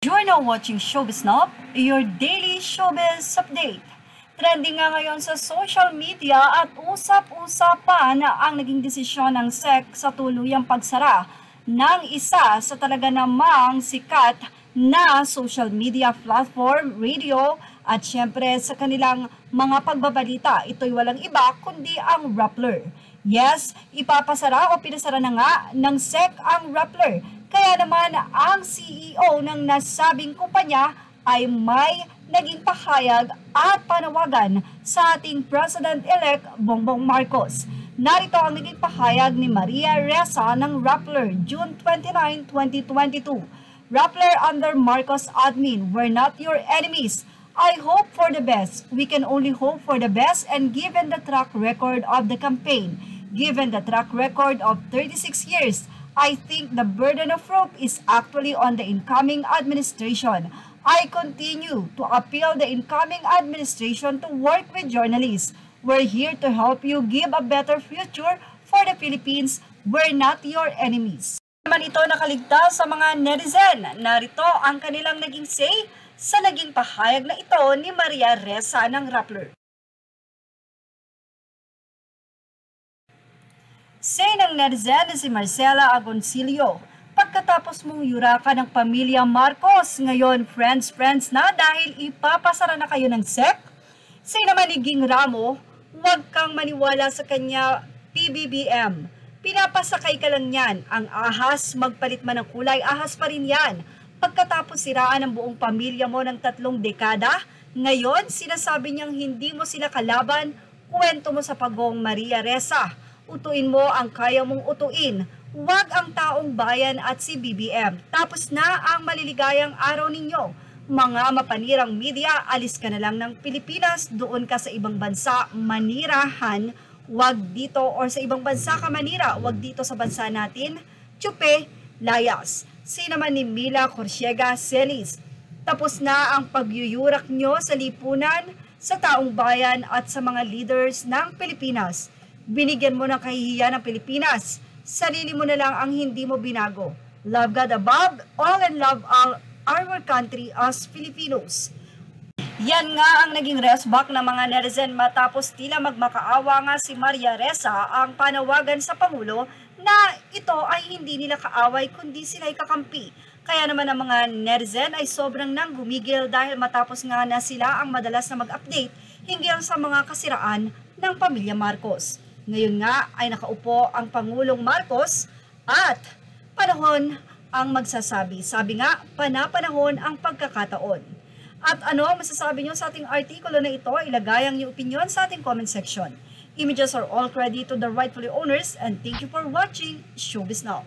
You're now watching Showbiz Now, your daily showbiz update. Trending nga ngayon sa social media at usap-usapan ang naging desisyon ng SEC sa tuluyang pagsara ng isa sa talaga namang sikat na social media platform, radio at syempre sa kanilang mga pagbabalita. Ito'y walang iba kundi ang Rappler. Yes, ipapasara o pinasara na nga ng SEC ang Rappler. Kaya naman ang CEO ng nasabing kumpanya ay may naging pahayag at panawagan sa ating President-elect Bongbong Marcos. Narito ang naging pahayag ni Maria Ressa ng Rappler, June 29, 2022. Rappler under Marcos admin, we're not your enemies. I hope for the best. We can only hope for the best, and given the track record of the campaign, given the track record of 36 years, I think the burden of proof is actually on the incoming administration. I continue to appeal the incoming administration to work with journalists. We're here to help you give a better future for the Philippines. We're not your enemies. Naman ito nakaligtas sa mga netizen. Narito ang kanilang naging say sa naging pahayag na ito ni Maria Ressa ng Rappler. Say ng netizen na si Marcela Agoncillo, pagkatapos mong yurakan ng pamilya Marcos, ngayon friends na dahil ipapasara na kayo ng SEC? Say naman ni Ging Ramo, huwag kang maniwala sa kanya PBBM. Pinapasakay ka lang yan. Ang ahas, magpalit man ng kulay, ahas pa rin yan. Pagkatapos siraan ang buong pamilya mo ng 3 dekada, ngayon sinasabi niyang hindi mo sila kalaban, kwento mo sa pagong Maria Ressa. Utuin mo ang kaya mong utuin. Huwag ang taong bayan at si BBM. Tapos na ang maliligayang araw ninyo. Mga mapanirang media, alis ka na lang ng Pilipinas. Doon ka sa ibang bansa, manirahan. Huwag dito, or sa ibang bansa ka manira. Huwag dito sa bansa natin. Tsupe, layas. Naman ni Mila Corsiega Celis. Tapos na ang pagyuyurak nyo sa lipunan, sa taong bayan at sa mga leaders ng Pilipinas. Binigyan mo ng kahihiyan ng Pilipinas. Sarili mo na lang ang hindi mo binago. Love God above all and love our country as Filipinos. Yan nga ang naging resback ng mga netizen matapos tila magmakaawa nga si Maria Ressa ang panawagan sa Pangulo na ito ay hindi nila kaaway kundi sila'y kakampi. Kaya naman ang mga netizen ay sobrang nang gumigil dahil matapos nga na sila ang madalas na mag-update hinggil sa mga kasiraan ng pamilya Marcos. Ngayon nga ay nakaupo ang Pangulong Marcos at panahon ang magsasabi. Sabi nga, panapanahon ang pagkakataon. At ano ang masasabi nyo sa ating artikulo na ito? Ilagay ang iyong opinion sa ating comment section. Images are all credit to the rightfully owners, and thank you for watching Showbiz Now.